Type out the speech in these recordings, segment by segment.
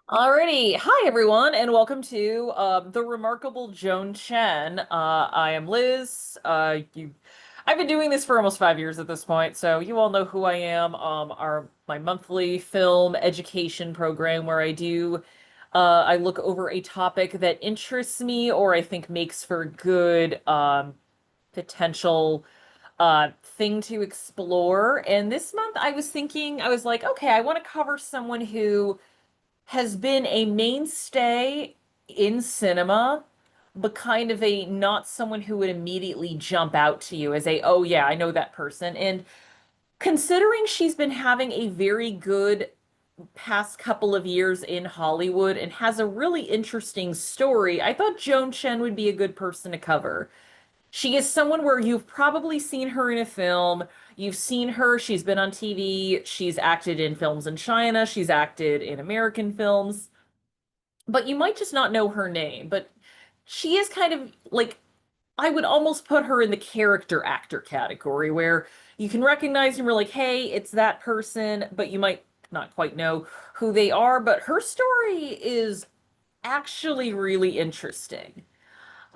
Alrighty, hi everyone, and welcome to the remarkable Joan Chen. I am Liz. I've been doing this for almost 5 years at this point, so you all know who I am. My monthly film education program where I look over a topic that interests me or I think makes for good potential thing to explore. And this month I was thinking, I was like, okay, I want to cover someone who has been a mainstay in cinema, but kind of a not someone who would immediately jump out to you as oh yeah, I know that person. And considering she's been having a very good past couple of years in Hollywood and has a really interesting story, I thought Joan Chen would be a good person to cover. She is someone where you've probably seen her in a film. You've seen her, she's been on TV, she's acted in films in China, she's acted in American films, but you might just not know her name. But she is kind of like, I would almost put her in the character actor category where you can recognize and you're like, hey, it's that person, but you might not quite know who they are. But her story is actually really interesting.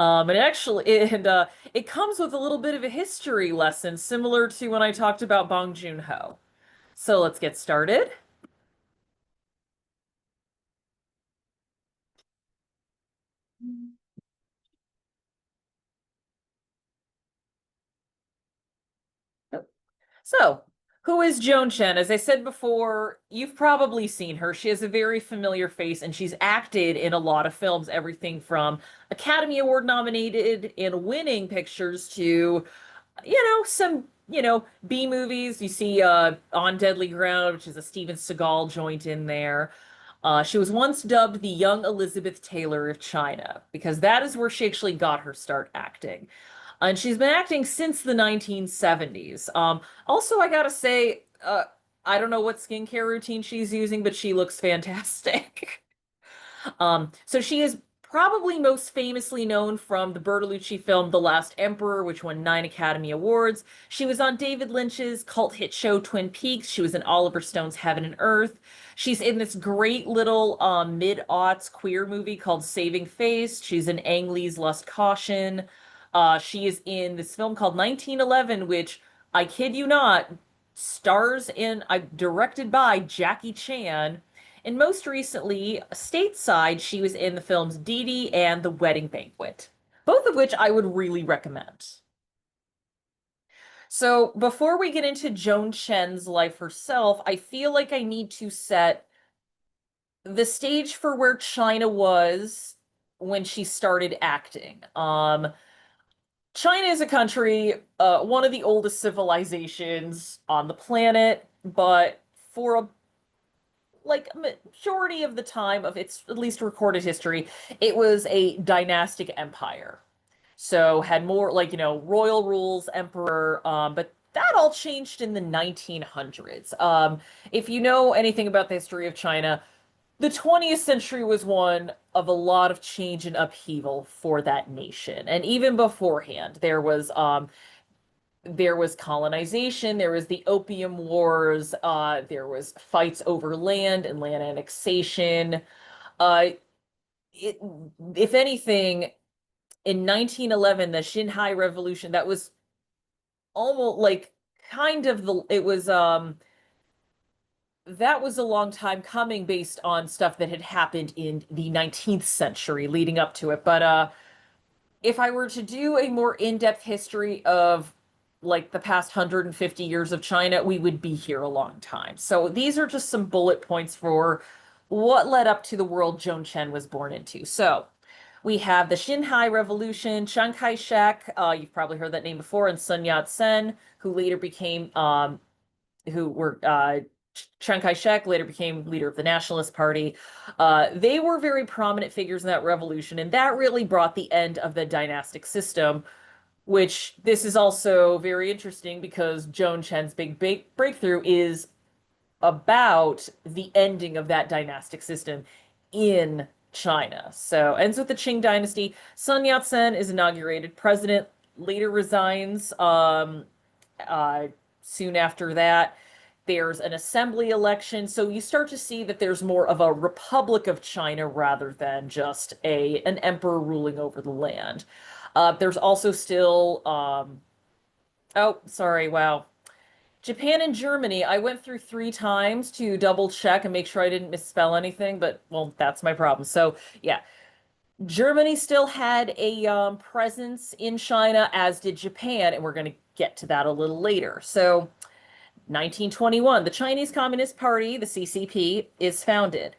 It comes with a little bit of a history lesson, similar to when I talked about Bong Joon-ho. So let's get started. So, who is Joan Chen? As I said before, you've probably seen her. She has a very familiar face and she's acted in a lot of films, everything from Academy Award nominated and winning pictures to, some, B movies. You see On Deadly Ground, which is a Steven Seagal joint in there. She was once dubbed the young Elizabeth Taylor of China because that is where she actually got her start acting. And she's been acting since the 1970s. Also, I gotta say, I don't know what skincare routine she's using, but she looks fantastic. So she is probably most famously known from the Bertolucci film The Last Emperor, which won 9 Academy Awards. She was on David Lynch's cult hit show Twin Peaks. She was in Oliver Stone's Heaven and Earth. She's in this great little mid-aughts queer movie called Saving Face. She's in Ang Lee's Lust Caution. She is in this film called 1911, which I kid you not, stars in, directed by Jackie Chan. And most recently, stateside, she was in the films Didi and The Wedding Banquet, both of which I would really recommend. So, before we get into Joan Chen's life herself, I feel like I need to set the stage for where China was when she started acting. China is a country, one of the oldest civilizations on the planet, but for a majority of the time of its at least recorded history, it was a dynastic empire. So had more royal rules, emperor, but that all changed in the 1900s. If you know anything about the history of China, the 20th century was one of a lot of change and upheaval for that nation. And even beforehand, there was colonization, there was the Opium Wars, there was fights over land and land annexation. Uh, it, if anything, in 1911, the Xinhai Revolution, that was almost like kind of the, it was, that was a long time coming based on stuff that had happened in the 19th century leading up to it. But if I were to do a more in-depth history of like the past 150 years of China, we would be here a long time. So these are just some bullet points for what led up to the world Joan Chen was born into. So we have the Xinhai Revolution, Chiang Kai-shek, you've probably heard that name before, and Sun Yat-sen, who later became, who were, Chiang Kai-shek later became leader of the Nationalist Party. They were very prominent figures in that revolution, and that really brought the end of the dynastic system, which this is also very interesting because Joan Chen's big breakthrough is about the ending of that dynastic system in China. So ends with the Qing dynasty. Sun Yat-sen is inaugurated president, later resigns uh, soon after that. There's an assembly election, so you start to see that there's more of a Republic of China rather than just a an emperor ruling over the land. There's also still oh, sorry, wow. Japan and Germany, I went through three times to double check and make sure I didn't misspell anything, but well, that's my problem. So, yeah, Germany still had a presence in China, as did Japan, and we're going to get to that a little later. So, 1921, the Chinese Communist Party, the CCP, is founded.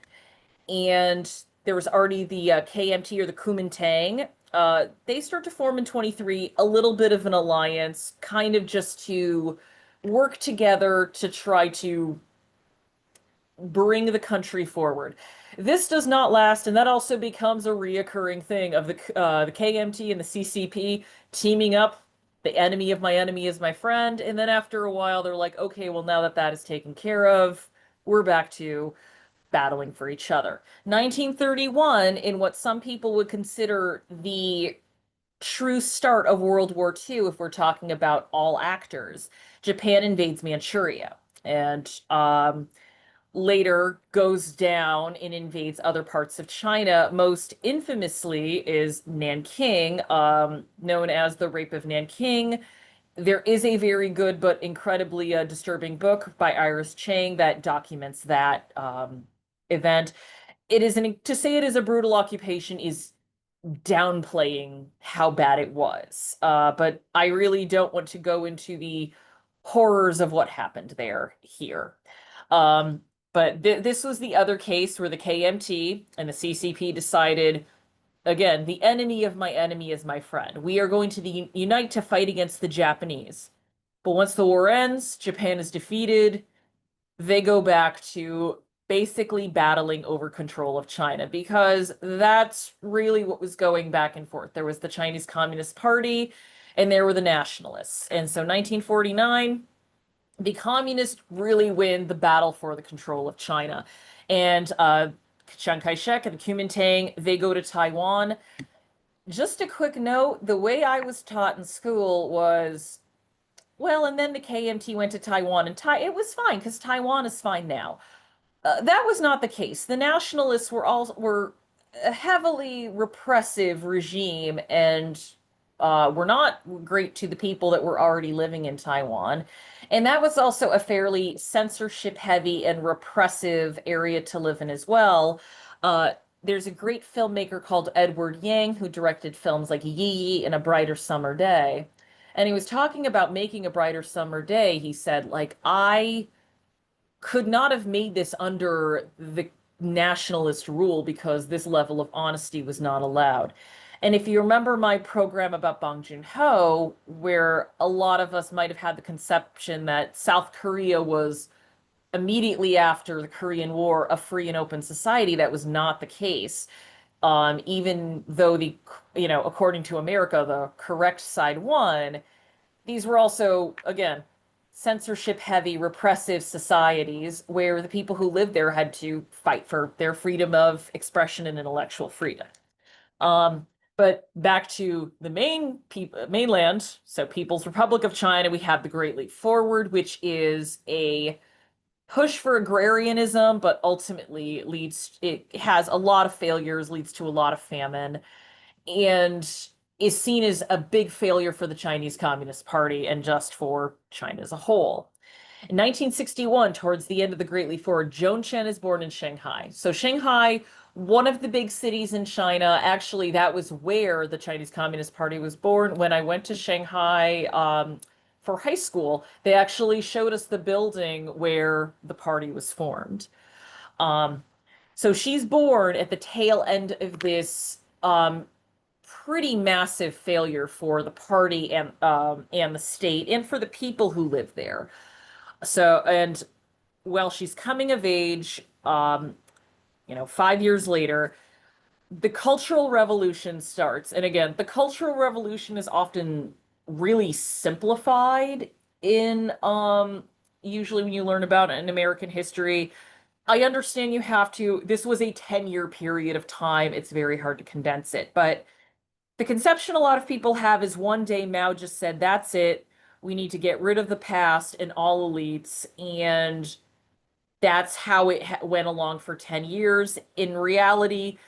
And there was already the KMT or the Kuomintang. They start to form in 23, a little bit of an alliance, kind of just to work together to try to bring the country forward. This does not last, and that also becomes a reoccurring thing of the KMT and the CCP teaming up. The enemy of my enemy is my friend, and then after a while, they're like, okay, well, now that that is taken care of, we're back to battling for each other. 1931, in what some people would consider the true start of World War II, if we're talking about all actors, Japan invades Manchuria. And later goes down and invades other parts of China. Most infamously is Nanking, known as the Rape of Nanking. There is a very good but incredibly disturbing book by Iris Chang that documents that event. It is to say it is a brutal occupation is downplaying how bad it was. But I really don't want to go into the horrors of what happened there here. Um, but this was the other case where the KMT and the CCP decided, again, the enemy of my enemy is my friend. We are going to unite to fight against the Japanese. But once the war ends, Japan is defeated. They go back to basically battling over control of China because that's really what was going back and forth. There was the Chinese Communist Party and there were the nationalists. And so 1949, the communists really win the battle for the control of China. And Chiang Kai-shek and the Kuomintang, they go to Taiwan. Just a quick note, the way I was taught in school was, well, and then the KMT went to Taiwan, and it was fine because Taiwan is fine now. That was not the case. The nationalists were a heavily repressive regime and were not great to the people that were already living in Taiwan. And that was also a fairly censorship heavy and repressive area to live in as well. There's a great filmmaker called Edward Yang who directed films like Yi Yi and A Brighter Summer Day. And he was talking about making A Brighter Summer Day. He said, like, I could not have made this under the nationalist rule because this level of honesty was not allowed. And if you remember my program about Bong Joon-ho, where a lot of us might have had the conception that South Korea was immediately after the Korean War a free and open society, that was not the case. Even though according to America, the correct side won, these were also, again, censorship heavy, repressive societies where the people who lived there had to fight for their freedom of expression and intellectual freedom. But back to the mainland, so People's Republic of China, we have the Great Leap Forward, which is a push for agrarianism, but ultimately it has a lot of failures, leads to a lot of famine, and is seen as a big failure for the Chinese Communist Party and just for China as a whole. In 1961, towards the end of the Great Leap Forward, Joan Chen is born in Shanghai. So Shanghai, one of the big cities in China, actually that was where the Chinese Communist Party was born. When I went to Shanghai for high school, they actually showed us the building where the party was formed. So she's born at the tail end of this pretty massive failure for the party and the state and for the people who live there. So, and well, she's coming of age, 5 years later, the Cultural Revolution starts. And again, the Cultural Revolution is often really simplified in usually when you learn about it in American history. I understand you have to, this was a 10-year period of time. It's very hard to condense it, but the conception a lot of people have is one day Mao just said, that's it. We need to get rid of the past and all elites. And that's how it went along for 10 years. In reality,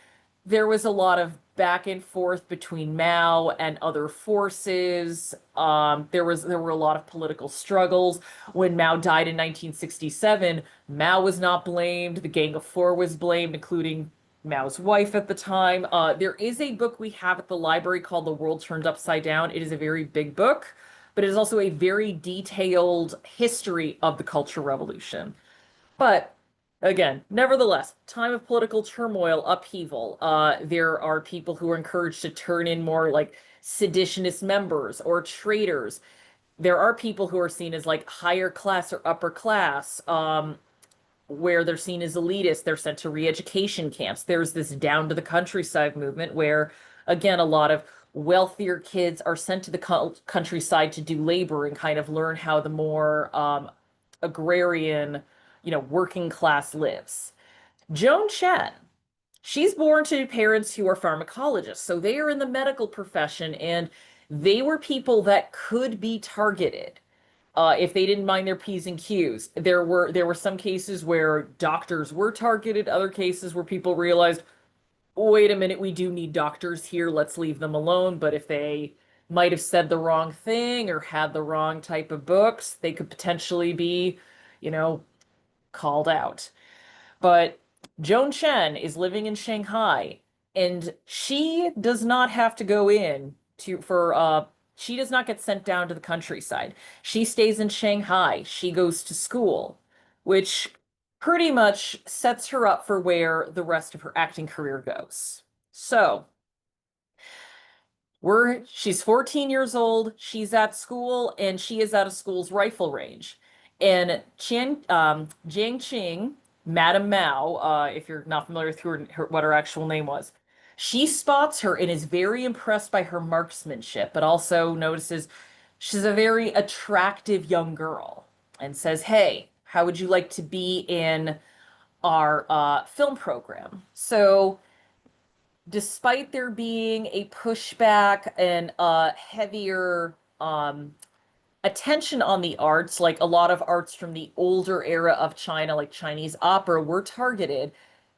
there was a lot of back and forth between Mao and other forces. There were a lot of political struggles. When Mao died in 1967, Mao was not blamed. The Gang of Four was blamed, including Mao's wife at the time. There is a book we have at the library called The World Turned Upside Down. It is a very big book, but it is also a very detailed history of the Cultural Revolution. But again, nevertheless, time of political turmoil, upheaval. There are people who are encouraged to turn in more like seditionist members or traitors. There are people who are seen as like higher class or upper class, where they're seen as elitist. They're sent to re-education camps. There's this down to the countryside movement where, again, a lot of wealthier kids are sent to the countryside to do labor and kind of learn how the more agrarian, working class lives. Joan Chen, she's born to parents who are pharmacologists, so they are in the medical profession, and they were people that could be targeted if they didn't mind their P's and Q's. There were some cases where doctors were targeted, other cases where people realized, wait a minute, we do need doctors here, let's leave them alone. But if they might have said the wrong thing or had the wrong type of books, they could potentially be, you know, called out. But Joan Chen is living in Shanghai, and she does not have to go in to for she does not get sent down to the countryside. She stays in Shanghai. She goes to school, which pretty much sets her up for where the rest of her acting career goes. So, she's 14 years old, she's at school, and she is at a school's rifle range. And Jiang Qing, Madame Mao, if you're not familiar with what her actual name was, she spots her and is very impressed by her marksmanship, but also notices she's a very attractive young girl and says, "Hey, how would you like to be in our film program?" So despite there being a pushback and heavier attention on the arts, like a lot of arts from the older era of China, like Chinese opera, were targeted,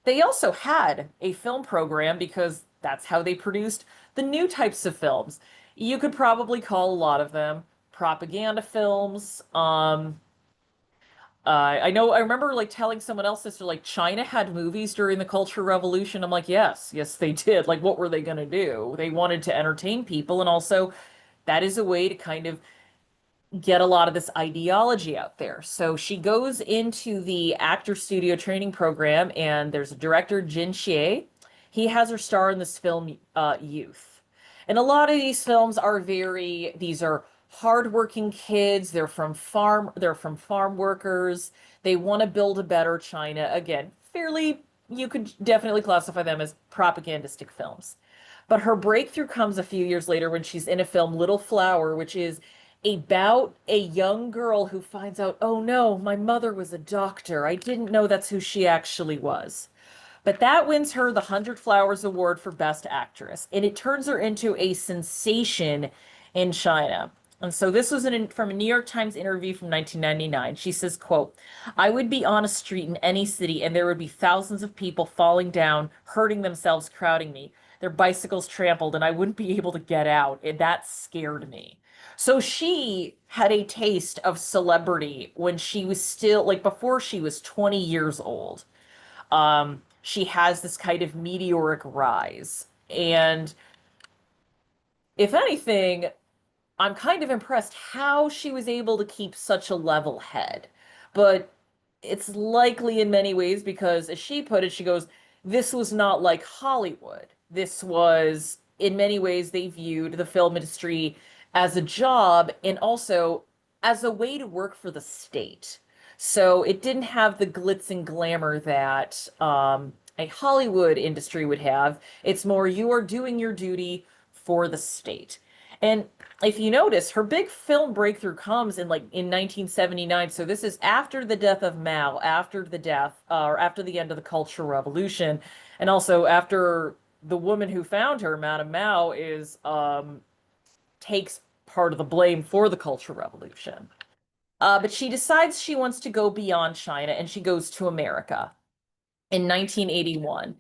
they also had a film program because that's how they produced the new types of films. You could probably call a lot of them propaganda films. I remember like telling someone else this, like China had movies during the Cultural Revolution. I'm like, yes, yes, they did. Like, what were they going to do? They wanted to entertain people, and also that is a way to kind of get a lot of this ideology out there. So she goes into the actor studio training program, and there's a director, Jin Xie. He has her star in this film, Youth. And a lot of these films are these are hardworking kids. They're from farm workers. They want to build a better China. Again, you could definitely classify them as propagandistic films. But her breakthrough comes a few years later when she's in a film, Little Flower, which is about a young girl who finds out, oh no, my mother was a doctor. I didn't know that's who she actually was. But that wins her the 100 Flowers Award for Best Actress, and it turns her into a sensation in China. And so this was from a New York Times interview from 1999. She says, quote, "I would be on a street in any city and there would be thousands of people falling down, hurting themselves, crowding me, their bicycles trampled, and I wouldn't be able to get out. And that scared me." So she had a taste of celebrity when she was still, like before she was 20 years old. She has this kind of meteoric rise. And if anything, I'm kind of impressed how she was able to keep such a level head. But it's likely in many ways because, as she put it, she goes, this was not like Hollywood. This was, in many ways, they viewed the film industry as a job and also as a way to work for the state. So it didn't have the glitz and glamour that a Hollywood industry would have. It's more you are doing your duty for the state. And if you notice, her big film breakthrough comes in 1979. So this is after the death of Mao, after the death or after the end of the Cultural Revolution, and also after the woman who found her, Madame Mao, is takes part of the blame for the Cultural Revolution. But she decides she wants to go beyond China and she goes to America in 1981.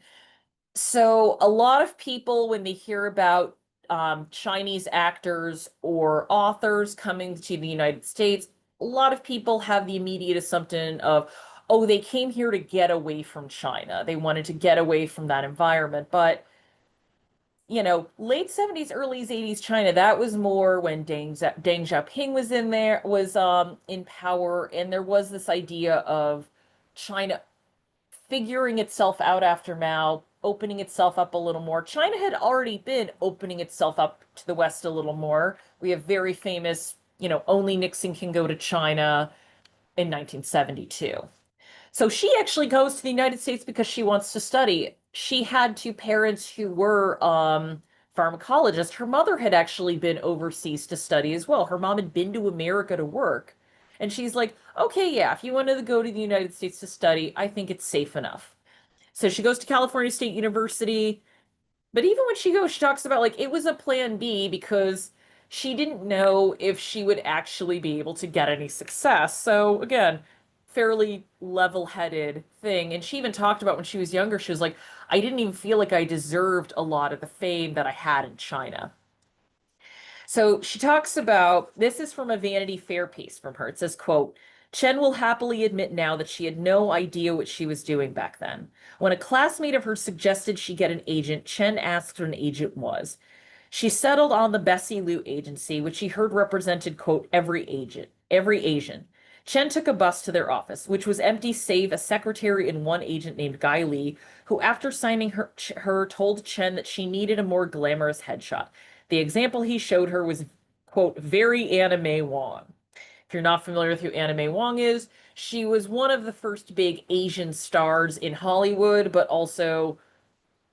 So a lot of people, when they hear about Chinese actors or authors coming to the United States, a lot of people have the immediate assumption of, oh, they came here to get away from China. They wanted to get away from that environment. But, late 70s, early 80s China, that was more when Deng Xiaoping was in there, was in power, and there was this idea of China figuring itself out after Mao, opening itself up a little more. China had already been opening itself up to the West a little more. We have very famous, only Nixon can go to China in 1972. So she actually goes to the United States because she wants to study. She had two parents who were pharmacologists. Her mother had actually been overseas to study as well. Her mom had been to America to work. And she's like, okay, yeah, if you wanted to go to the United States to study, I think it's safe enough. So she goes to California State University. But even when she goes, she talks about like it was a plan B because she didn't know if she would actually be able to get any success. So again, fairly level-headed thing. And she even talked about when she was younger, she was like, I didn't even feel like I deserved a lot of the fame that I had in China. So she talks about this is from a Vanity Fair piece from her. It says, quote, Chen will happily admit now that she had no idea what she was doing back then. When a classmate of hers suggested she get an agent, Chen asked what an agent was. She settled on the Bessie Liu agency, which she heard represented, quote, every Asian. Chen took a bus to their office, which was empty save a secretary and one agent named Guy Li, who, after signing her told Chen that she needed a more glamorous headshot. The example he showed her was, quote, very Anime Wong. If you're not familiar with who Anime Wong is, she was one of the first big Asian stars in Hollywood, but also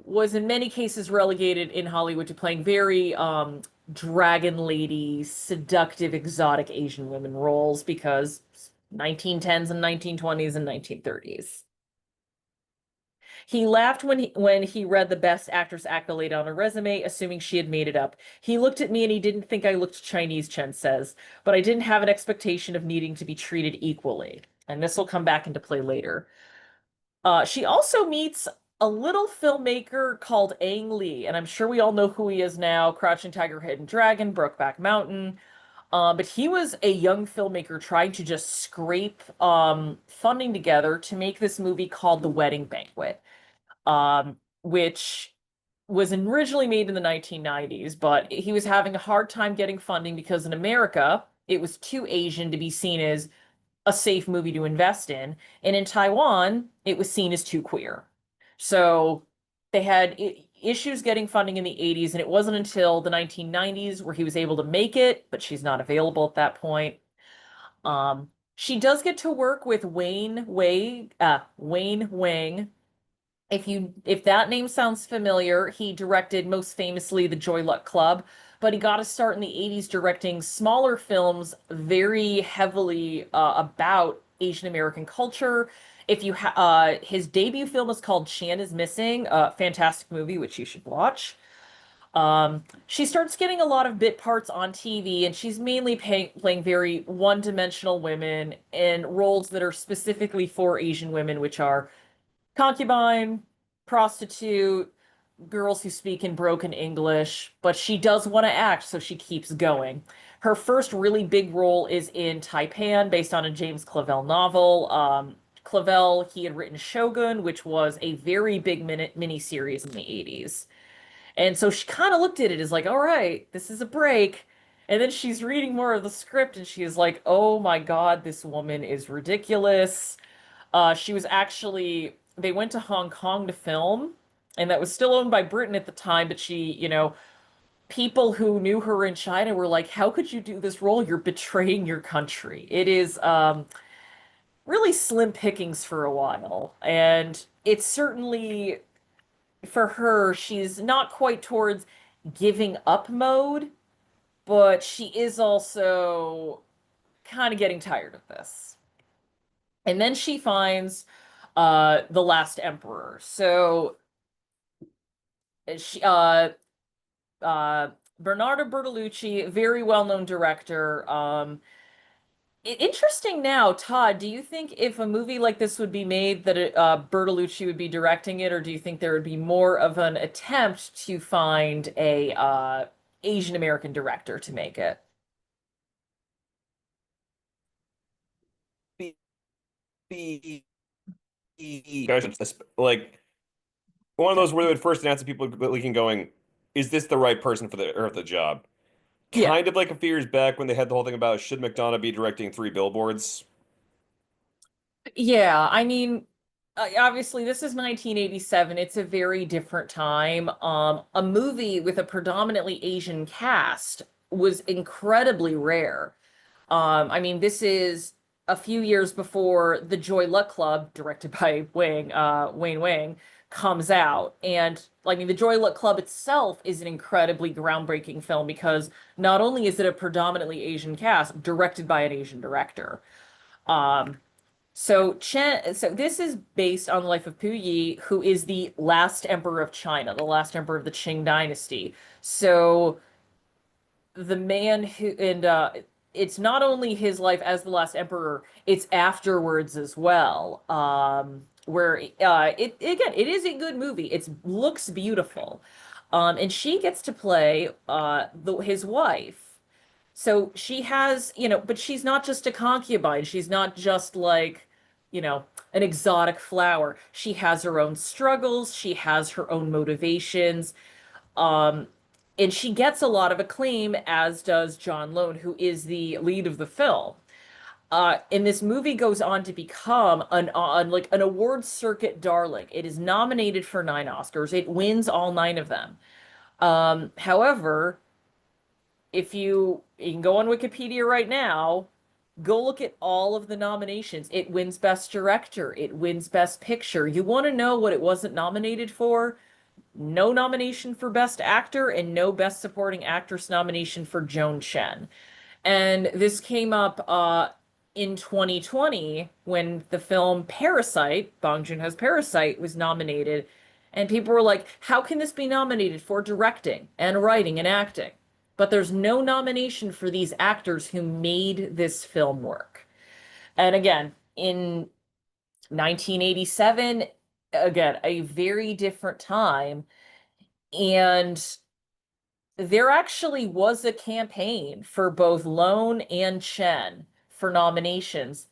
was in many cases relegated in Hollywood to playing very dragon lady, seductive, exotic Asian women roles because 1910s and 1920s and 1930s. He laughed when he read the Best Actress accolade on her resume, assuming she had made it up. He looked at me and he didn't think I looked Chinese, Chen says, but I didn't have an expectation of needing to be treated equally. And this will come back into play later. She also meets a little filmmaker called Ang Lee, and I'm sure we all know who he is now, Crouching Tiger, Hidden Dragon, Brokeback Mountain. But he was a young filmmaker trying to just scrape funding together to make this movie called The Wedding Banquet, which was originally made in the 1990s, but he was having a hard time getting funding because in America, it was too Asian to be seen as a safe movie to invest in. And in Taiwan, it was seen as too queer. So they had issues getting funding in the 80s, and it wasn't until the 1990s where he was able to make it, but she's not available at that point. She does get to work with Wayne Wang. If that name sounds familiar, he directed most famously The Joy Luck Club, but he got a start in the 80s directing smaller films very heavily about Asian American culture. If you his debut film is called Chan is Missing, a fantastic movie which you should watch. She starts getting a lot of bit parts on TV, and she's mainly playing very one-dimensional women in roles that are specifically for Asian women, which are concubine, prostitute, girls who speak in broken English, but she does want to act, so she keeps going. Her first really big role is in Taipan, based on a James Clavell novel. Clavell, he had written Shogun, which was a very big mini series in the 80s. And so she kind of looked at it as like, all right, this is a break. And then she's reading more of the script and she is like, oh my God, this woman is ridiculous. She was actually, they went to Hong Kong to film, and that was still owned by Britain at the time, but people who knew her in China were like, how could you do this role? You're betraying your country. It is really slim pickings for a while. And it's certainly, for her, she's not quite towards giving up mode, but she is also kind of getting tired of this. And then she finds The Last Emperor. So she Bernardo Bertolucci, very well-known director. Interesting now, Todd, do you think if a movie like this would be made that Bertolucci would be directing it, or do you think there would be more of an attempt to find a Asian American director to make it? Be guys, like one of those where they would first announce to people leaking going, is this the right person for the job? Yeah. Kind of like a few years back when they had the whole thing about should McDonough be directing Three Billboards? Yeah, I mean, obviously this is 1987. It's a very different time. A movie with a predominantly Asian cast was incredibly rare. I mean, this is a few years before The Joy Luck Club, directed by Wayne Wang, comes out. And I mean, The Joy Luck Club itself is an incredibly groundbreaking film because not only is it a predominantly Asian cast, directed by an Asian director. Um, so this is based on the life of Pu Yi, who is the last emperor of China, the last emperor of the Qing dynasty. So the man who and it's not only his life as the last emperor, it's afterwards as well. Where it again, it is a good movie. It looks beautiful. And she gets to play his wife. So she has, but she's not just a concubine. She's not just like, an exotic flower. She has her own struggles. She has her own motivations. Um, and she gets a lot of acclaim, as does John Lone, who is the lead of the film. And this movie goes on to become like an award circuit darling. It is nominated for 9 Oscars. It wins all 9 of them. However, if you can go on Wikipedia right now, go look at all of the nominations. It wins Best Director, it wins Best Picture. You want to know what it wasn't nominated for? No nomination for Best Actor and no Best Supporting Actress nomination for Joan Chen. And this came up in 2020 when the film Parasite, Bong Joon-ho's Parasite, was nominated. And people were like, how can this be nominated for directing and writing and acting? But there's no nomination for these actors who made this film work. And again, in 1987, again, a very different time. And there actually was a campaign for both Lone and Chen for nominations,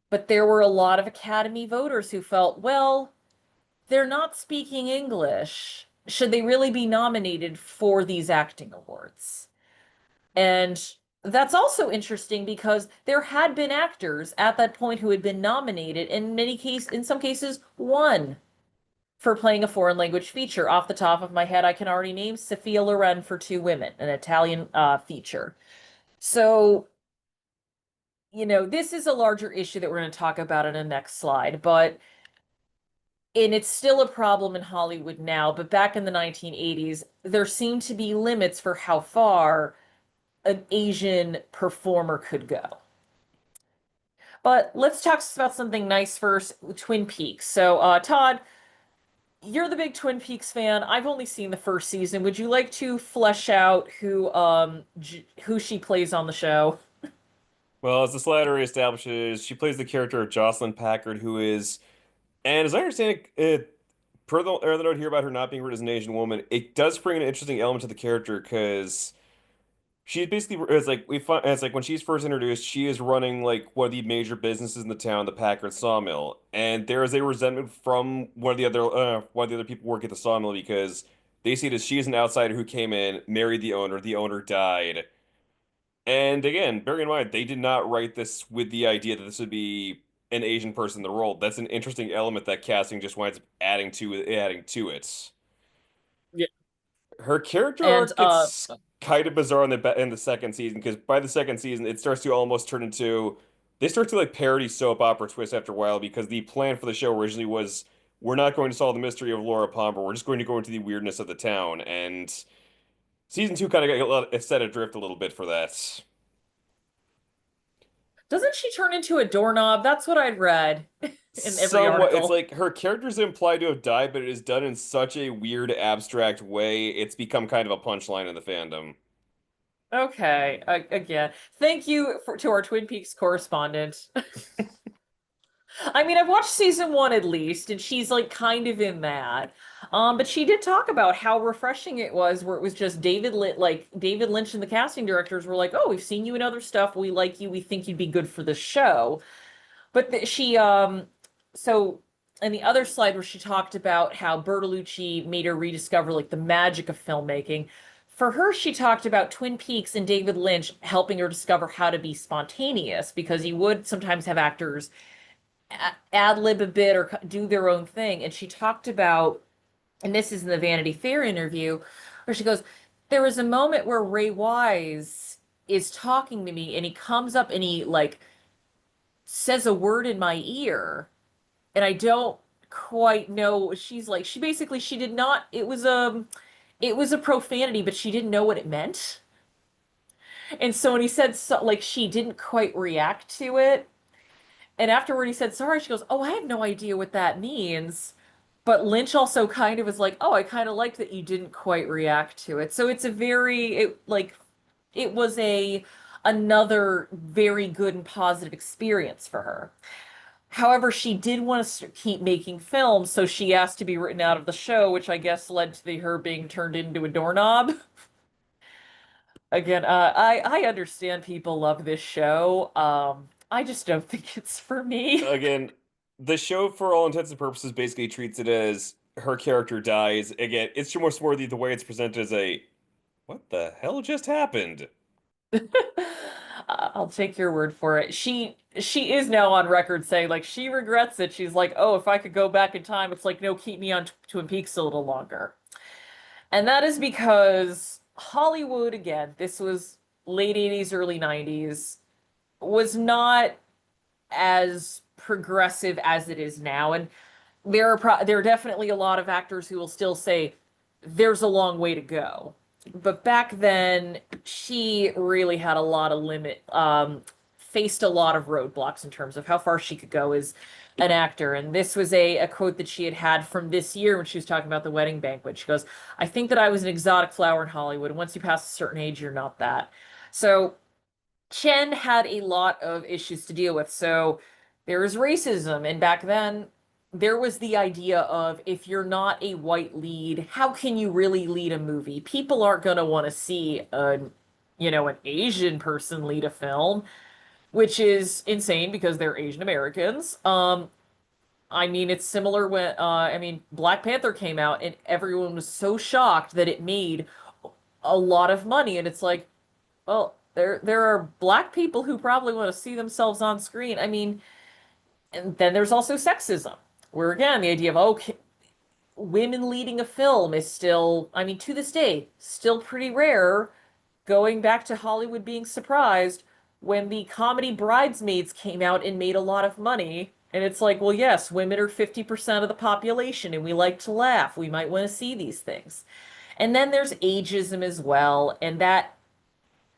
but there were a lot of Academy voters who felt, well, they're not speaking English. Should they really be nominated for these acting awards? And that's also interesting because there had been actors at that point who had been nominated, in some cases, won for playing a foreign language feature. Off the top of my head, I can already name Sophia Loren for Two Women, an Italian feature. So, this is a larger issue that we're going to talk about in the next slide, and it's still a problem in Hollywood now, but back in the 1980s, there seemed to be limits for how far an Asian performer could go. But let's talk about something nice first, Twin Peaks. So, Todd, you're the big Twin Peaks fan. I've only seen the first season. Would you like to flesh out who she plays on the show? Well, as the slattery establishes, she plays the character of Jocelyn Packard, who is, and as I understand it, per the note here about her not being written as an Asian woman, it does bring an interesting element to the character because she basically it's like we find it's like when she's first introduced, she is running like one of the major businesses in the town, the Packard Sawmill, and there is a resentment from one of the other people working at the sawmill because they see it as she is an outsider who came in, married the owner died. And again, bearing in mind, they did not write this with the idea that this would be an Asian person in the role. That's an interesting element that casting just winds up adding to it. Yeah. Her character And arc gets kind of bizarre in the second season because by the second season, it starts to almost turn into they start to like parody soap opera twist after a while because the plan for the show originally was we're not going to solve the mystery of Laura Palmer. We're just going to go into the weirdness of the town. And season two kind of got set adrift a little bit for that. doesn't she turn into a doorknob? That's what I'd read in every Somewhat, it's article. like her character's implied to have died, but it is done in such a weird, abstract way. It's become kind of a punchline in the fandom. Okay. Again, thank you to our Twin Peaks correspondent. I mean, I've watched season one at least, and she's like kind of in that. But she did talk about how refreshing it was, where it was just David Lynch and the casting directors were like, "Oh, we've seen you in other stuff. We like you. We think you'd be good for the show." But so in the other slide where she talked about how Bertolucci made her rediscover like the magic of filmmaking. For her, she talked about Twin Peaks and David Lynch helping her discover how to be spontaneous because he would sometimes have actors ad lib a bit or do their own thing. And she talked about, and this is in the Vanity Fair interview, where she goes, there was a moment where Ray Wise is talking to me and he comes up and he like says a word in my ear and I don't quite know. She's like, she basically, she did not, it was a profanity, but she didn't know what it meant. And so when he said so, like she didn't quite react to it. And afterward he said sorry. She goes, "Oh, I have no idea what that means." But Lynch also kind of was like, "Oh, I kind of liked that you didn't quite react to it." So it's a very it was a another very good and positive experience for her. However, she did want to keep making films, so she asked to be written out of the show, which I guess led to her being turned into a doorknob. Again, I understand people love this show. I just don't think it's for me. Again, the show, for all intents and purposes, basically treats it as her character dies. Again, it's almost more the way it's presented as a what the hell just happened? I'll take your word for it. She is now on record saying like she regrets it. She's like, "Oh, if I could go back in time, it's like no, keep me on Twin Peaks a little longer." And that is because Hollywood, again, this was late 80s, early 90s, was not as progressive as it is now. And there are definitely a lot of actors who will still say there's a long way to go. But back then, she really had a lot of faced a lot of roadblocks in terms of how far she could go as an actor. And this was a quote that she had from this year when she was talking about the wedding banquet. She goes, "I think that I was an exotic flower in Hollywood. Once you pass a certain age, you're not that." So Chen had a lot of issues to deal with. So there is racism. And back then, there was the idea of if you're not a white lead, how can you really lead a movie? People aren't going to want to see an Asian person lead a film, which is insane because they're Asian Americans. I mean, it's similar when, I mean, Black Panther came out and everyone was so shocked that it made a lot of money. And it's like, well, there are black people who probably want to see themselves on screen. I mean, and then there's also sexism, where again, the idea of okay, women leading a film is still, I mean, to this day, still pretty rare. Going back to Hollywood being surprised when the comedy Bridesmaids came out and made a lot of money. And it's like, well, yes, women are 50% of the population and we like to laugh. We might want to see these things. And then there's ageism as well, and that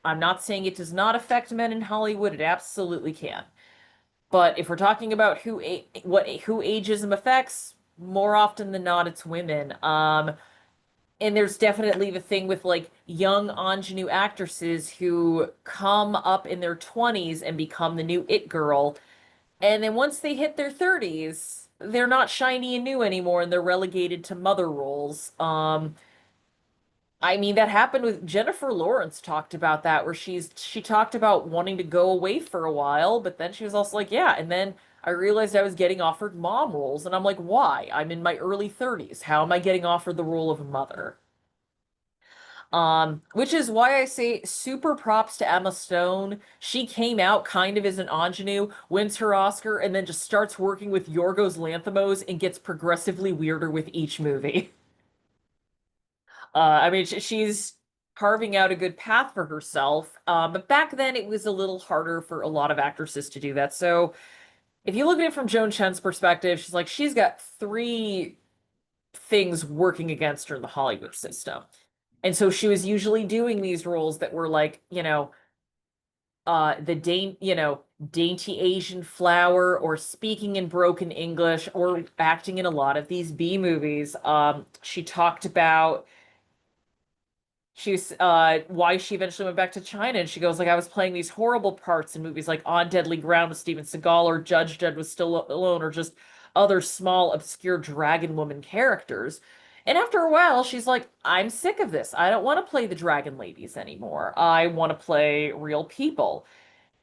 I'm not saying it does not affect men in Hollywood. It absolutely can. But if we're talking about who ageism affects, more often than not, it's women. And there's definitely the thing with like young ingenue actresses who come up in their 20s and become the new it girl. And then once they hit their 30s, they're not shiny and new anymore and they're relegated to mother roles. I mean, that happened with Jennifer Lawrence talked about that, where she talked about wanting to go away for a while, but then she was also like, yeah, and then I realized I was getting offered mom roles, and I'm like, why? I'm in my early 30s. How am I getting offered the role of a mother? Which is why I say super props to Emma Stone. She came out kind of as an ingenue, wins her Oscar, and then just starts working with Yorgos Lanthimos and gets progressively weirder with each movie. I mean, she's carving out a good path for herself. But back then, it was a little harder for a lot of actresses to do that. So if you look at it from Joan Chen's perspective, she's like, she's got three things working against her in the Hollywood system. And so she was usually doing these roles that were like, dainty Asian flower or speaking in broken English or acting in a lot of these B movies. She talked about she's why she eventually went back to China, and she goes like, I was playing these horrible parts in movies like On Deadly Ground with Steven Seagal, or Judge Dredd was Still Alone, or just other small obscure dragon woman characters. And after a while she's like, I'm sick of this. I don't want to play the dragon ladies anymore. I want to play real people.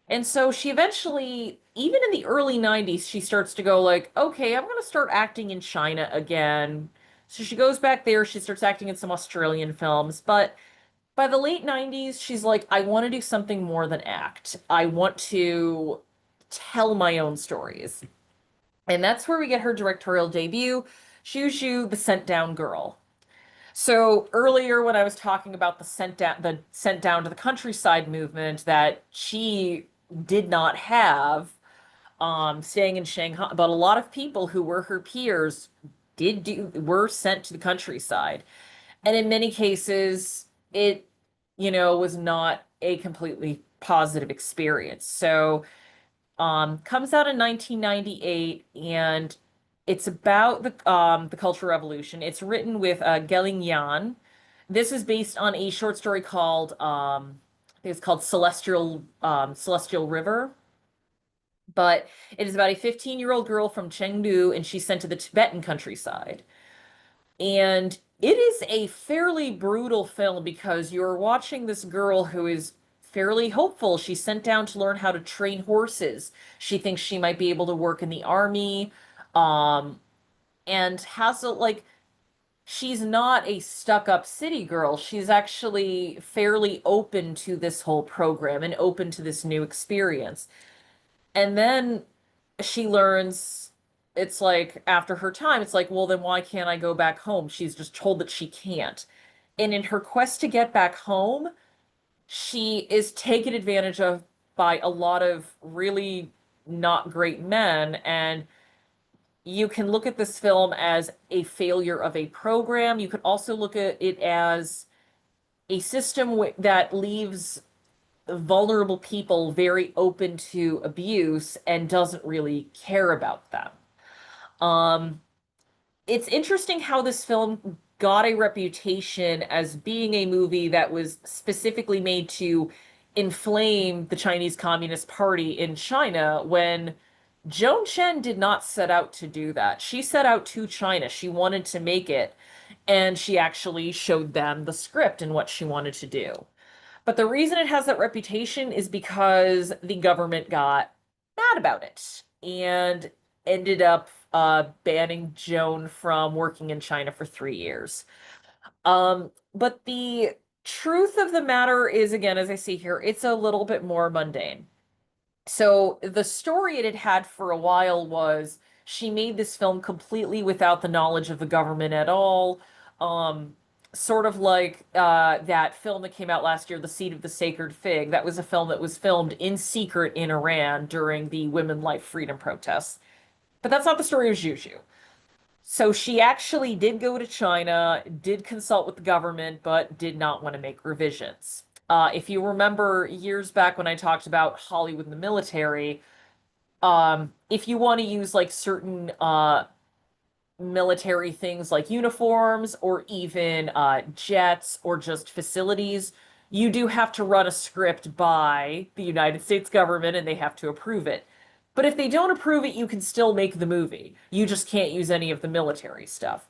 And so she eventually, even in the early 90s, she starts to go like, okay, I'm going to start acting in China again. So she goes back there, she starts acting in some Australian films, but by the late 90s, she's like, I want to do something more than act. I want to tell my own stories. And that's where we get her directorial debut, Shoo Shoo, the Sent Down Girl. So earlier when I was talking about the sent down to the countryside movement that she did not have, staying in Shanghai, but a lot of people who were her peers were sent to the countryside. And in many cases, it, was not a completely positive experience. So, comes out in 1998, and it's about the Cultural Revolution. It's written with Gelling Yan. This is based on a short story called I think it's called Celestial River. But it is about a 15-year-old girl from Chengdu, and she's sent to the Tibetan countryside. And it is a fairly brutal film because you're watching this girl who is fairly hopeful. She's sent down to learn how to train horses. She thinks she might be able to work in the army. Um, and has a like she's not a stuck-up city girl. She's actually fairly open to this whole program and open to this new experience. And then she learns it's like after her time, it's like, well, then why can't I go back home? She's just told that she can't. And in her quest to get back home, she is taken advantage of by a lot of really not great men. And you can look at this film as a failure of a program. You could also look at it as a system that leaves vulnerable people very open to abuse and doesn't really care about them. Um, it's interesting how this film got a reputation as being a movie that was specifically made to inflame the Chinese Communist Party in China when Joan Chen did not set out to do that. She set out to China. She wanted to make it, and she actually showed them the script and what she wanted to do. But the reason it has that reputation is because the government got mad about it and ended up banning Joan from working in China for 3 years. But the truth of the matter is, again, as I see here, it's a little bit more mundane. So the story it had had for a while was she made this film completely without the knowledge of the government at all. Um, Sort of like that film that came out last year, The Seed of the Sacred Fig. That was a film that was filmed in secret in Iran during the women life freedom protests. But that's not the story of Juju. So she actually did go to China, did consult with the government, but did not want to make revisions. If you remember years back when I talked about Hollywood and the military, if you want to use like certain military things like uniforms or even jets or just facilities, you do have to run a script by the United States government and they have to approve it. But if they don't approve it, you can still make the movie. You just can't use any of the military stuff.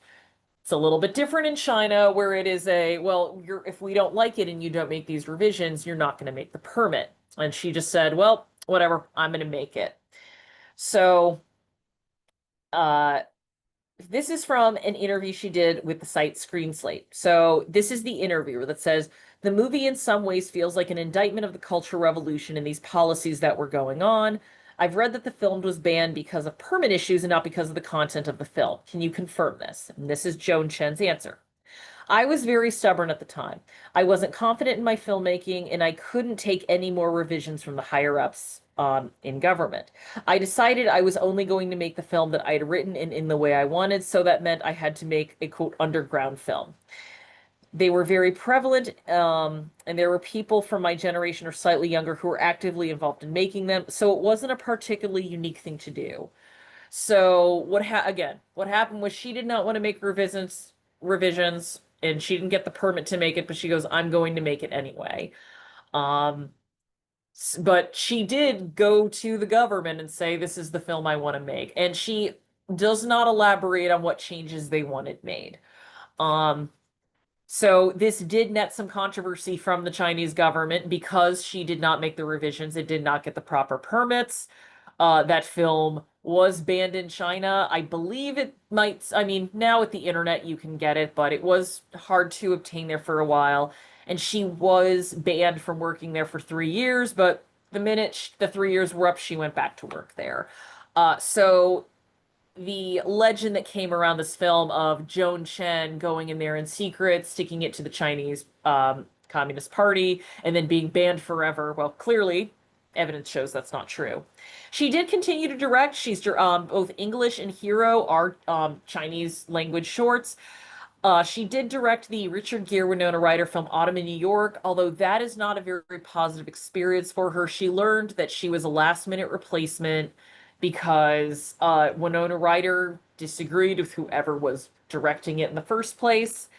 It's a little bit different in China where it is well, if we don't like it and you don't make these revisions, you're not going to make the permit. And she just said, well, whatever, I'm going to make it. So, uh, this is from an interview she did with the site Screen Slate. So this is the interviewer that says, the movie in some ways feels like an indictment of the Cultural Revolution and these policies that were going on. I've read that the film was banned because of permit issues and not because of the content of the film. Can you confirm this? And this is Joan Chen's answer. I was very stubborn at the time. I wasn't confident in my filmmaking, and I couldn't take any more revisions from the higher ups in government. I decided I was only going to make the film that I had written and in the way I wanted, so that meant I had to make a quote underground film. They were very prevalent, and there were people from my generation or slightly younger who were actively involved in making them, so it wasn't a particularly unique thing to do. So what happened was she did not want to make revisions. and she didn't get the permit to make it, but she goes, I'm going to make it anyway. Um, but she did go to the government and say, this is the film I want to make. And she does not elaborate on what changes they wanted made. Um, so this did net some controversy from the Chinese government because she did not make the revisions. It did not get the proper permits. That film was banned in China. I believe it might, I mean, now with the internet you can get it, but it was hard to obtain there for a while. And she was banned from working there for 3 years, but the minute the 3 years were up, she went back to work there. So the legend that came around this film of Joan Chen going in there in secret, sticking it to the Chinese Communist Party, and then being banned forever. Well, clearly, evidence shows that's not true. She did continue to direct. She's both English and Hero are Chinese language shorts. She did direct the Richard Gere Winona Ryder film Autumn in New York, although that is not a very positive experience for her. She learned that she was a last minute replacement because Winona Ryder disagreed with whoever was directing it in the first place.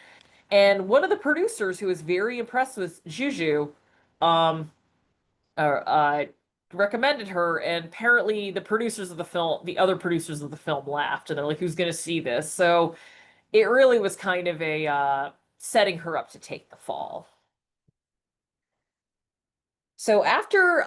And one of the producers who was very impressed with Juju um, uh, uh, recommended her, and apparently the other producers of the film laughed, and they're like, who's going to see this? So it really was kind of a setting her up to take the fall. So after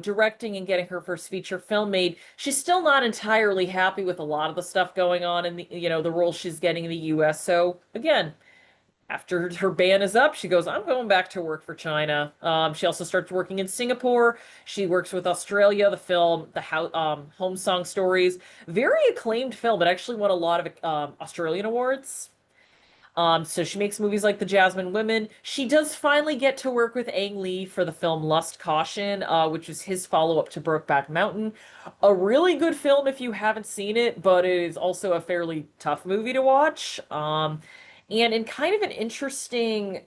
directing and getting her first feature film made, she's still not entirely happy with a lot of the stuff going on in the role she's getting in the US. So again, after her ban is up, she goes, I'm going back to work for China. She also starts working in Singapore. She works with Australia, the film, Home Song Stories. Very acclaimed film. It actually won a lot of Australian awards. So she makes movies like The Jasmine Women. She does finally get to work with Ang Lee for the film Lust Caution, which is his follow-up to Brokeback Mountain. A really good film if you haven't seen it, but it is also a fairly tough movie to watch. And in kind of an interesting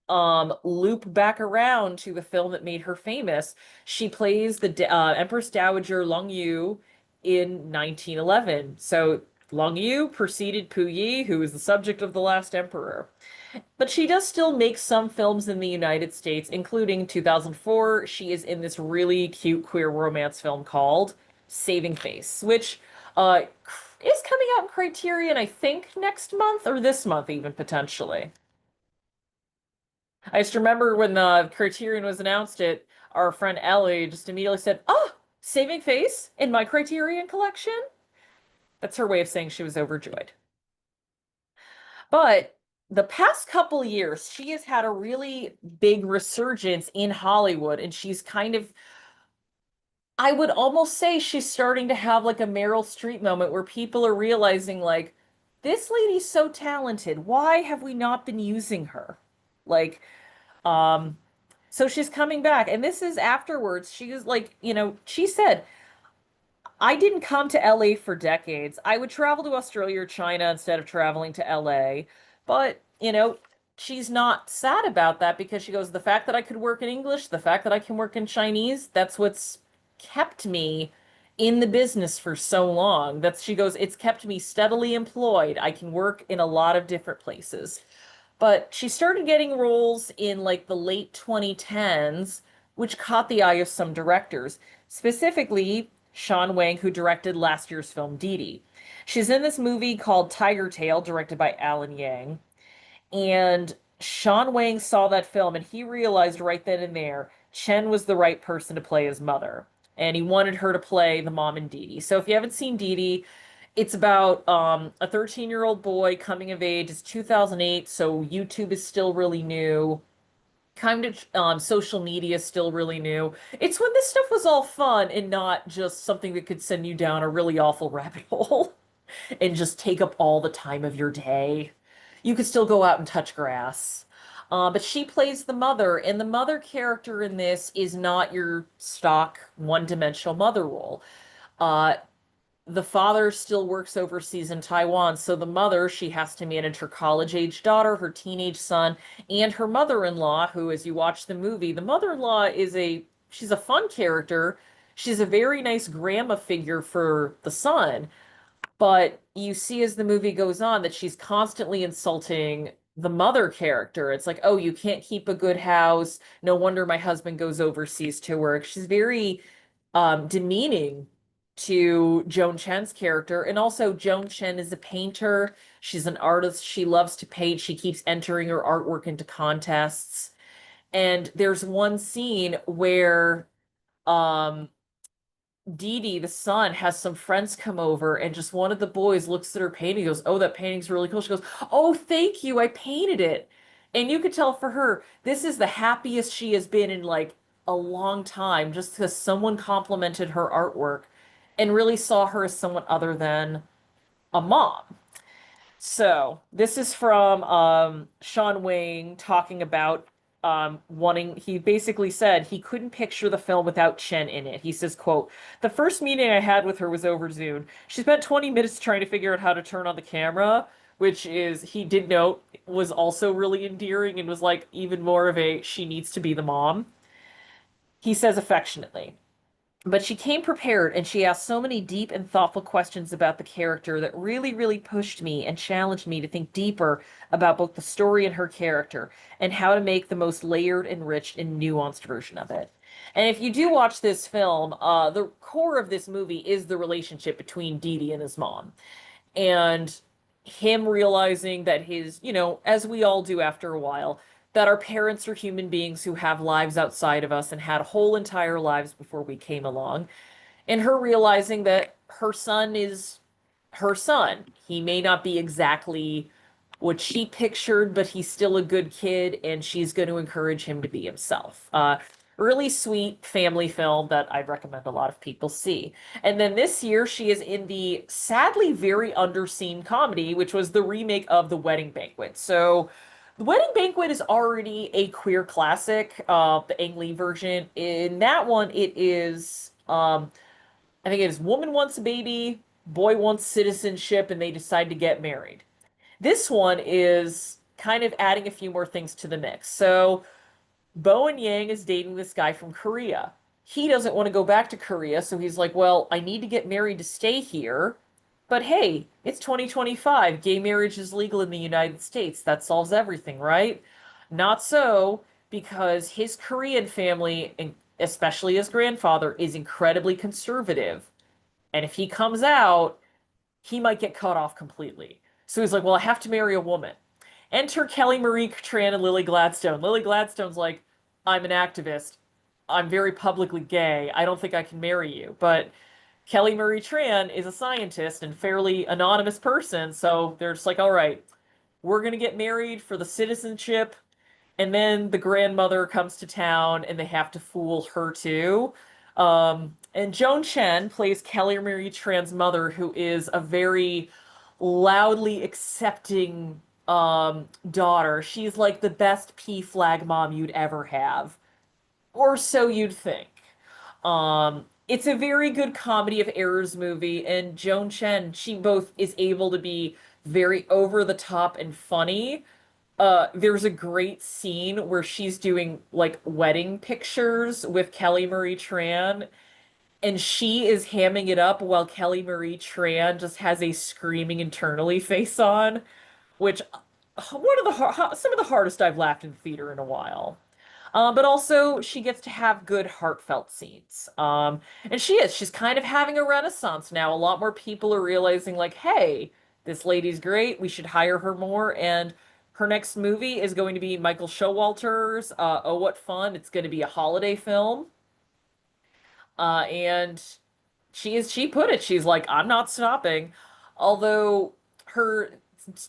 loop back around to the film that made her famous, she plays the Empress Dowager Long Yu in 1911. So Long Yu preceded Puyi, who is the subject of The Last Emperor. But she does still make some films in the United States, including 2004. She is in this really cute queer romance film called Saving Face, which uh, is coming out in Criterion, I think, next month or this month, even potentially. I just remember when the Criterion was announced, our friend Ellie just immediately said, "Oh, Saving Face in my Criterion collection." That's her way of saying she was overjoyed. But the past couple years, she has had a really big resurgence in Hollywood, and she's kind of, I would almost say she's starting to have like a Meryl Streep moment where people are realizing, like, this lady's so talented. Why have we not been using her? Like, um, so she's coming back, and this is afterwards. She was like, she said, I didn't come to LA for decades. I would travel to Australia or China instead of traveling to LA. But, she's not sad about that because she goes, the fact that I could work in English, the fact that I can work in Chinese, that's what's kept me in the business for so long. She goes, it's kept me steadily employed. I can work in a lot of different places. But she started getting roles in like the late 2010s, which caught the eye of some directors, specifically Sean Wang, who directed last year's film Didi. She's in this movie called Tiger Tail, directed by Alan Yang. And Sean Wang saw that film and he realized right then and there Chen was the right person to play his mother. And he wanted her to play the mom in Didi. So if you haven't seen Didi, it's about a 13-year-old boy coming of age. It's 2008, so YouTube is still really new. Kind of social media is still really new. It's when this stuff was all fun and not just something that could send you down a really awful rabbit hole and just take up all the time of your day. You could still go out and touch grass. But she plays the mother, and the mother character in this is not your stock one-dimensional mother role. Uh, the father still works overseas in Taiwan, so the mother, she has to manage her college-age daughter, her teenage son, and her mother-in-law, who, as you watch the movie, the mother-in-law she's a fun character. She's a very nice grandma figure for the son, But you see as the movie goes on that she's constantly insulting the mother character. It's like, oh, you can't keep a good house. No wonder my husband goes overseas to work. She's very demeaning to Joan Chen's character. And also, Joan Chen is a painter. She's an artist. She loves to paint. She keeps entering her artwork into contests. And there's one scene where um Didi, the son, has some friends come over, and just one of the boys looks at her painting and goes, oh, that painting's really cool. She goes, oh, thank you. I painted it. And you could tell for her, this is the happiest she has been in like a long time, just because someone complimented her artwork and really saw her as someone other than a mom. So this is from Sean Wayne talking about wanting. He basically said he couldn't picture the film without Chen in it. He says, "quote The first meeting I had with her was over Zoom. She spent 20 minutes trying to figure out how to turn on the camera." Which is, he did note, was also really endearing and was like even more of a she needs to be the mom. He says affectionately. But she came prepared and she asked so many deep and thoughtful questions about the character that really, really pushed me and challenged me to think deeper about both the story and her character and how to make the most layered, enriched, and nuanced version of it. And if you do watch this film, the core of this movie is the relationship between Didi and his mom. And him realizing that as we all do after a while, that our parents are human beings who have lives outside of us and had whole entire lives before we came along. And her realizing that her son is her son. He may not be exactly what she pictured, but he's still a good kid, and she's going to encourage him to be himself. Really sweet family film that I'd recommend a lot of people see. And then this year, she is in the sadly very underseen comedy, which was the remake of The Wedding Banquet. So, The Wedding Banquet is already a queer classic, the Ang Lee version. In that one, it is, I think it is woman wants a baby, boy wants citizenship, and they decide to get married. This one is kind of adding a few more things to the mix. So Bowen Yang is dating this guy from Korea. He doesn't want to go back to Korea, so he's like, well, I need to get married to stay here. But hey, it's 2025. Gay marriage is legal in the United States. That solves everything, right? Not so, because his Korean family, and especially his grandfather, is incredibly conservative. And if he comes out, he might get cut off completely. So he's like, well, I have to marry a woman. Enter Kelly Marie Tran and Lily Gladstone. Lily Gladstone's like, I'm an activist. I'm very publicly gay. I don't think I can marry you. But Kelly Marie Tran is a scientist and fairly anonymous person. So they're just like, all right, we're going to get married for the citizenship. And then the grandmother comes to town and they have to fool her too. And Joan Chen plays Kelly Marie Tran's mother, who is a very loudly accepting daughter. She's like the best P flag mom you'd ever have, or so you'd think. It's a very good comedy of errors movie, and Joan Chen, she both is able to be very over the top and funny. There's a great scene where she's doing like wedding pictures with Kelly Marie Tran, and she is hamming it up while Kelly Marie Tran just has a screaming internally face on, which some of the hardest I've laughed in the theater in a while. But also she gets to have good heartfelt scenes. And she's kind of having a renaissance now. A lot more people are realizing like, hey, this lady's great. We should hire her more. And her next movie is going to be Michael Showalter's Oh What Fun. It's going to be a holiday film. And she put it, she's like, I'm not stopping. Although her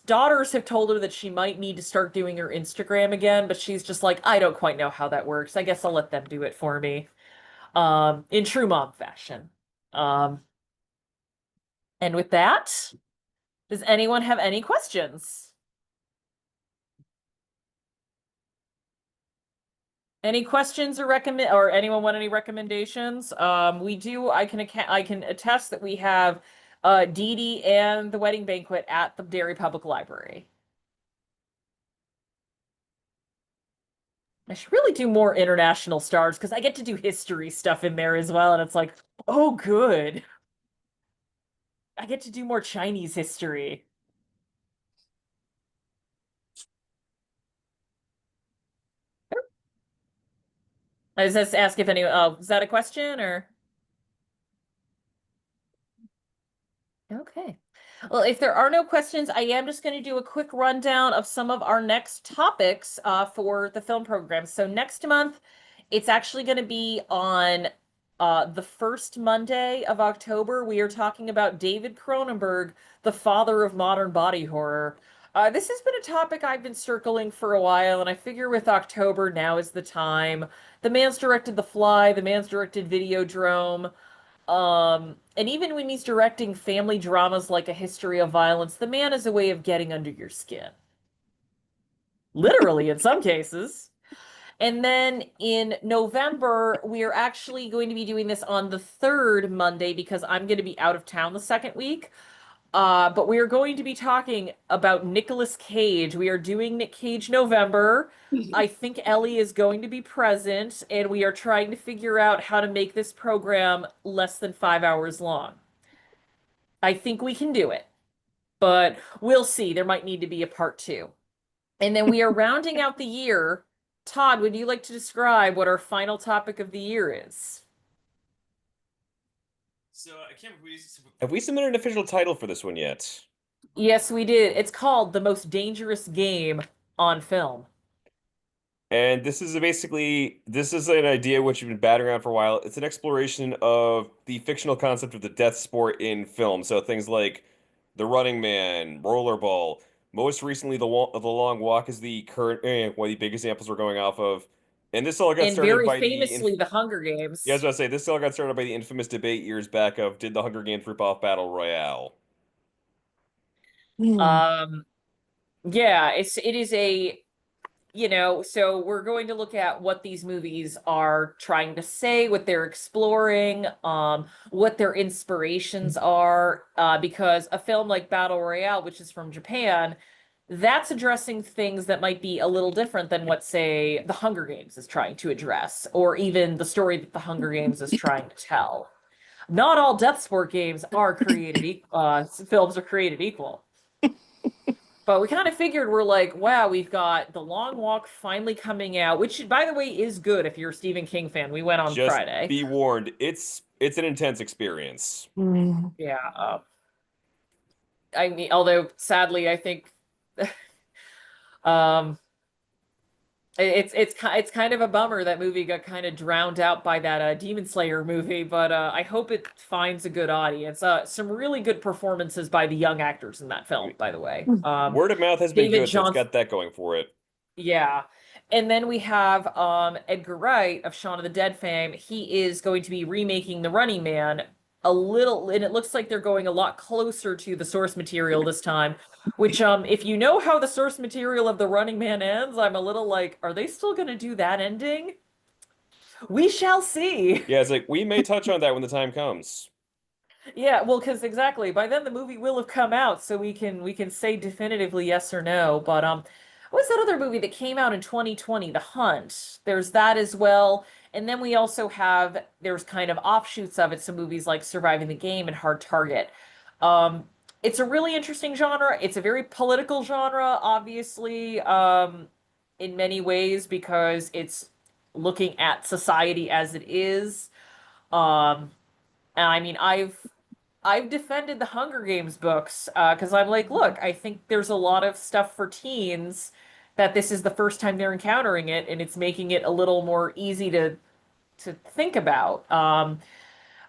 daughters have told her that she might need to start doing her Instagram again, but she's just like, I don't quite know how that works. I guess I'll let them do it for me. In true mom fashion. Um, and with that, does anyone have any questions? Any questions or anyone want any recommendations? I can attest that we have Didi and the Wedding Banquet at the Derry Public Library. I should really do more international stars because I get to do history stuff in there as well, and it's like, oh, good. I get to do more Chinese history. I was just ask if any, is that a question or? Okay. Well, if there are no questions, I am just going to do a quick rundown of some of our next topics for the film program. So next month, it's actually going to be on the first Monday of October. We are talking about David Cronenberg, the father of modern body horror. This has been a topic I've been circling for a while, and I figure with October, now is the time. The man's directed The Fly, the man's directed Videodrome. And even when he's directing family dramas like A History of Violence, the man is a way of getting under your skin. Literally, in some cases. And then in November, we are actually going to be doing this on the third Monday because I'm going to be out of town the second week. But we are going to be talking about Nicolas Cage. We are doing Nick Cage November. I think Ellie is going to be present, and we are trying to figure out how to make this program less than 5 hours long. I think we can do it, but we'll see. There might need to be a part two. And then we are rounding out the year. Todd, would you like to describe what our final topic of the year is? So I can't remember. Have we submitted an official title for this one yet? Yes, we did. It's called The Most Dangerous Game on Film. And this is an idea which you've been batting around for a while. It's an exploration of the fictional concept of the death sport in film. So things like The Running Man, Rollerball. Most recently, the Long Walk is the current one of the big examples we're going off of. And this all got And started very by famously, The Hunger yeah, I was Games. about to say this all got started by the infamous debate years back of did the Hunger Games rip off Battle Royale? Hmm. Um, yeah, it is a so we're going to look at what these movies are trying to say, what they're exploring, what their inspirations are, because a film like Battle Royale, which is from Japan, that's addressing things that might be a little different than what, say, The Hunger Games is trying to address, or even the story that The Hunger Games is trying to tell. Not all death sport games are films are created equal. But we kind of figured we're like, wow, we've got The Long Walk finally coming out, which, by the way, is good if you're a Stephen King fan. We went on Just Friday. be warned, it's an intense experience. Hmm. Yeah. I mean, although sadly, I think um, it's kind of a bummer that movie got kind of drowned out by that Demon Slayer movie, but I hope it finds a good audience. Some really good performances by the young actors in that I film, mean, by the way. word of mouth has been David good, so it's Johnson. got that going for it. Yeah. And then we have Edgar Wright of Shaun of the Dead fame. He is going to be remaking The Running Man a little, and it looks like they're going a lot closer to the source material this time, which if you know how the source material of The Running Man ends, I'm a little like, are they still going to do that ending? We shall see. Yeah, it's like we may touch on that when the time comes. Yeah, well, because exactly by then the movie will have come out, so we can say definitively yes or no. But what's that other movie that came out in 2020? The Hunt. There's that as well, and then we also have there's kind of offshoots of it. Some movies like Surviving the Game and Hard Target. Um, it's a really interesting genre. It's a very political genre, obviously, in many ways because it's looking at society as it is. Um, and I mean, I've defended the Hunger Games books because I'm like, look, I think there's a lot of stuff for teens that this is the first time they're encountering it, and it's making it a little more easy to think about.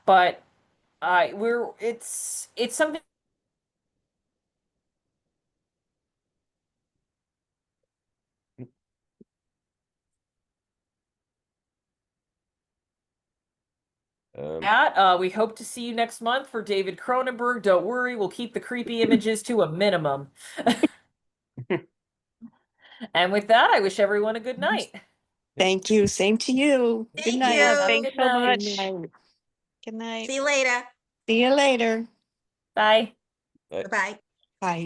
But we're it's something Um, that we hope to see you next month for David Cronenberg. Don't worry, we'll keep the creepy images to a minimum. And with that, I wish everyone a good night. Thank you. Same to you. Good Thank night. Yeah, have a you. good Thanks so night. Good much. night. Good night. See you later. See you later. Bye. Bye-bye. Bye.